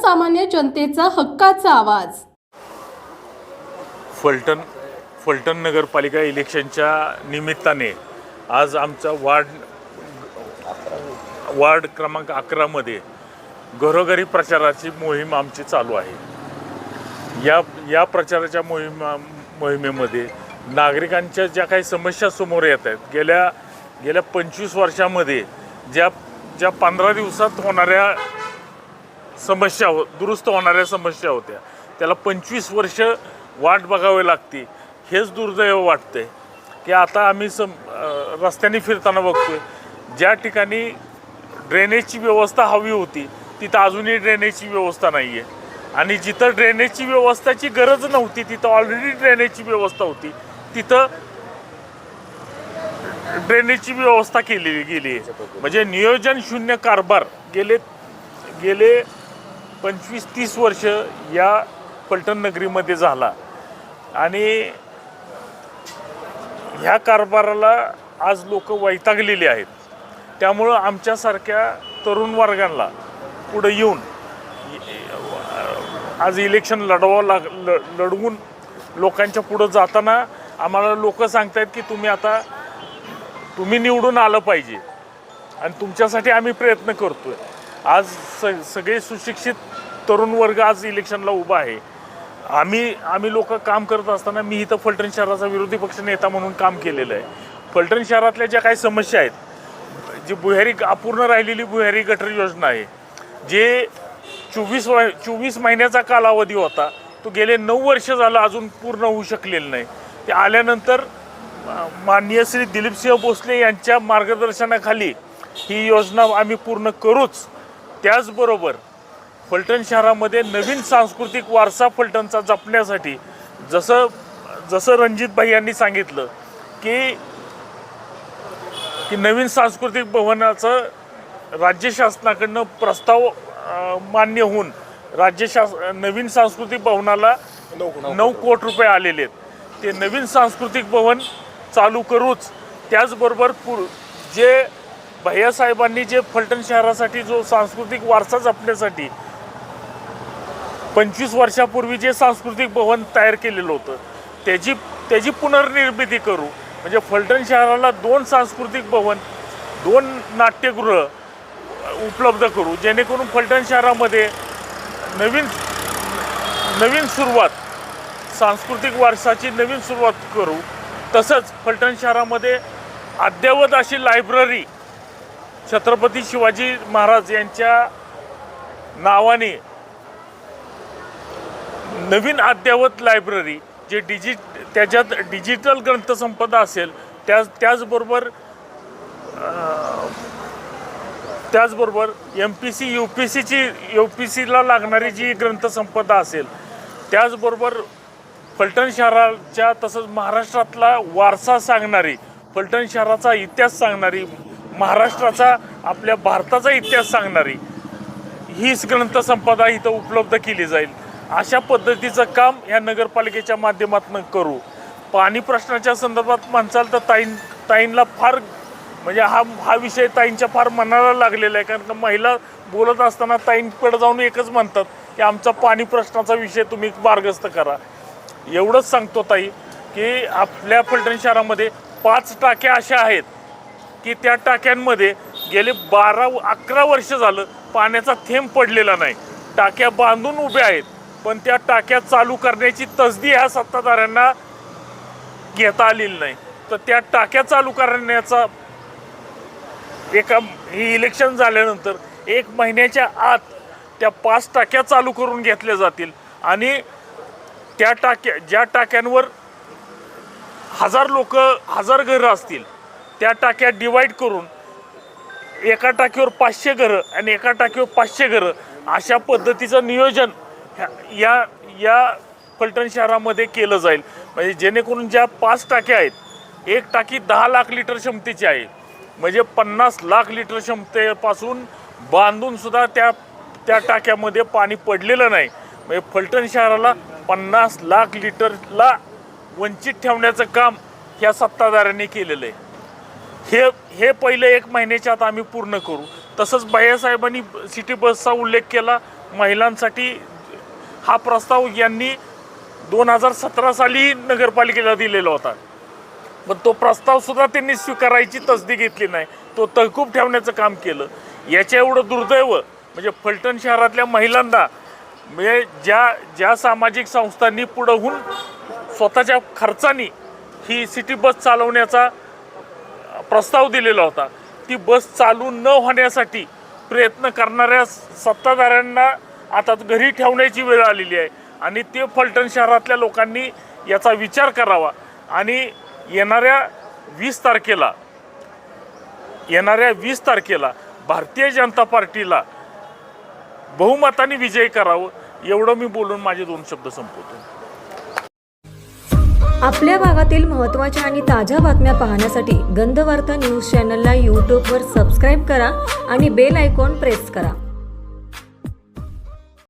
सर्वसामान्य जनतेचा हक्काचा आवाज. फलटण नगरपालिका इलेक्शनच्या निमित्ताने आज आमचा वार्ड क्रमांक 11 मध्ये घरोघरी प्रचाराची मोहीम आमची चालू आहे. या प्रचाराच्या मोहिमेमध्ये नागरिकांच्या ज्या काही समस्या समोर येत आहेत, गेल्या 25 वर्षामध्ये ज्या 15 दिवसात होणाऱ्या समस्या दुरुस्त होणाऱ्या समस्या होत्या, त्याला 25 वर्ष वाट बघावी लागते. हेच दुर्दैव वाटते की आता आम्ही रस्त्याने फिरताना बघतोय, ज्या ठिकाणी ड्रेनेजची व्यवस्था हवी होती तिथं अजूनही ड्रेनेजची व्यवस्था नाही आहे, आणि जिथं ड्रेनेजची व्यवस्थाची गरज नव्हती तिथं ऑलरेडी ड्रेनेजची व्यवस्था होती, तिथं ड्रेनेजची व्यवस्था केली गेली आहे. म्हणजे नियोजन शून्य कारभार गेले 25-30 वर्ष या फलटण नगरीमध्ये झाला, आणि ह्या कारभाराला आज लोक वैतागलेली आहेत. त्यामुळं आमच्यासारख्या तरुण वर्गांना पुढे येऊन आज इलेक्शन लढवून लोकांच्या पुढं जाताना आम्हाला लोक सांगतायत की तुम्ही निवडून आलं पाहिजे, आणि तुमच्यासाठी आम्ही प्रयत्न करतोय. आज सगळे सुशिक्षित तरुण वर्ग आज इलेक्शनला उभा आहे. आम्ही लोक काम करत असताना मी इथं फलटण शहराचा विरोधी पक्ष नेता म्हणून काम केलेलं आहे. फलटण शहरातल्या ज्या काही समस्या आहेत, जी अपूर्ण राहिलेली भुयारी गटर योजना आहे, जे 24 महिन्याचा कालावधी होता, तो गेले 9 वर्ष झालं अजून पूर्ण होऊ शकलेलं नाही. ते आल्यानंतर माननीय श्री दिलीपसिंह भोसले यांच्या मार्गदर्शनाखाली ही योजना आम्ही पूर्ण करूच. त्याचबरोबर फलटण शहरामध्ये नवीन सांस्कृतिक वारसा फलटणचा जपण्यासाठी जसं रणजित भाई यांनी सांगितलं की नवीन सांस्कृतिक भवनाचं राज्य शासनाकडनं प्रस्ताव मान्य होऊन नवीन सांस्कृतिक भवनाला 9 कोटी रुपये आलेले आहेत. ते नवीन सांस्कृतिक भवन चालू करूच. त्याचबरोबर जे भैयासाहेबांनी जे फलटण शहरासाठी जो सांस्कृतिक वारसा जपण्यासाठी 25 वर्षापूर्वी जे सांस्कृतिक भवन तयार केलेलं होतं, त्याची पुनर्निर्मिती करू. म्हणजे फलटण शहराला 2 सांस्कृतिक भवन, 2 नाट्यगृह उपलब्ध करू, जेणेकरून फलटण शहरामध्ये नवीन सुरुवात, सांस्कृतिक वारसाची नवीन सुरुवात करू. तसंच फलटण शहरामध्ये अद्ययावत अशी लायब्ररी छत्रपती शिवाजी महाराज यांच्या नावाने नवीन अद्ययावत लायब्ररी, जे त्याच्यात डिजिटल ग्रंथसंपदा असेल, त्याचबरोबर MPC UPCला लागणारी जी ग्रंथसंपदा असेल, त्याचबरोबर फलटण शहराच्या तसंच महाराष्ट्रातला वारसा सांगणारी, फलटण शहराचा इतिहास सांगणारी, महाराष्ट्राचा आपल्या भारताचा इतिहास सांगणारी हीच ग्रंथसंपदा इथं उपलब्ध केली जाईल. अशा पद्धतीचं काम या नगरपालिकेच्या माध्यमातून करू. पाणी प्रश्नाच्या संदर्भात म्हणसाल तर ताईंना फार म्हणजे हा विषय ताईंच्या फार मनाला लागलेला आहे. कारण महिला बोलत असताना ताईंकडे जाऊन एकच म्हणतात की आमचा पाणी प्रश्नाचा विषय तुम्ही मार्गस्थ करा. एवढंच सांगतो ताई की आपल्या फलटण शहरामध्ये 5 टाक्या अशा आहेत की त्या टाक्यांमध्ये गेले 12-11 वर्ष झालं पाण्याचा थेंब पडलेला नाही. टाक्या बांधून उभ्या आहेत, पण त्या टाक्या चालू करण्याची तसदी ह्या सत्ताधाऱ्यांना घेता आलेली नाही. तर त्या टाक्या चालू करण्याचा ही इलेक्शन झाल्यानंतर 1 महिन्याच्या आत त्या 5 टाक्या चालू करून घेतल्या जातील, आणि ज्या टाक्यांवर 1000 घरं असतील, त्या टाक्या डिवाईड करून एका टाकीवर 500 घरं आणि एका टाकीवर 500 घरं अशा पद्धतीचं नियोजन या फलटण शहरामध्ये केलं जाईल. म्हणजे जेणेकरून ज्या 5 टाक्या आहेत, एक टाकी 10 लाख लिटर क्षमतेची आहे, म्हणजे 50 लाख लिटर क्षमतेपासून बांधून सुद्धा त्या टाक्यामध्ये पाणी पडलेलं नाही. म्हणजे फलटण शहराला 50 लाख लिटरला वंचित ठेवण्याचं काम ह्या सत्ताधाऱ्यांनी केलेलं आहे. हे पहिलं 1 महिन्याच्या आत आम्ही पूर्ण करू. तसंच भैयासाहेबांनी सिटी बसचा उल्लेख केला, महिलांसाठी हा प्रस्ताव यांनी 2017 साली नगरपालिकेला दिलेला होता, पण तो प्रस्ताव सुद्धा त्यांनी स्वीकारायची तसदी घेतली नाही, तो तहकूब ठेवण्याचं काम केलं. याच्या एवढं दुर्दैव म्हणजे फलटण शहरातल्या महिलांना म्हणजे ज्या सामाजिक संस्थांनी पुढं होऊन स्वतःच्या खर्चाने ही सिटी बस चालवण्याचा प्रस्ताव दिलेला होता, ती बस चालू न होण्यासाठी प्रयत्न करणाऱ्या सत्ताधाऱ्यांना आता घरी ठेवण्याची वेळ आलेली आहे. आणि ते फलटण शहरातल्या लोकांनी याचा विचार करावा आणि येणाऱ्या 20 तारखेला भारतीय जनता पार्टीला बहुमताने विजयी करावं, एवढं मी बोलून माझे 2 शब्द संपवतो. आपल्या भागातील महत्त्वाच्या आणि ताज्या बातम्या पाहण्यासाठी गंधवार्ता न्यूज चॅनलला यूट्यूबवर सबस्क्राईब करा आणि बेल आयकॉन प्रेस करा.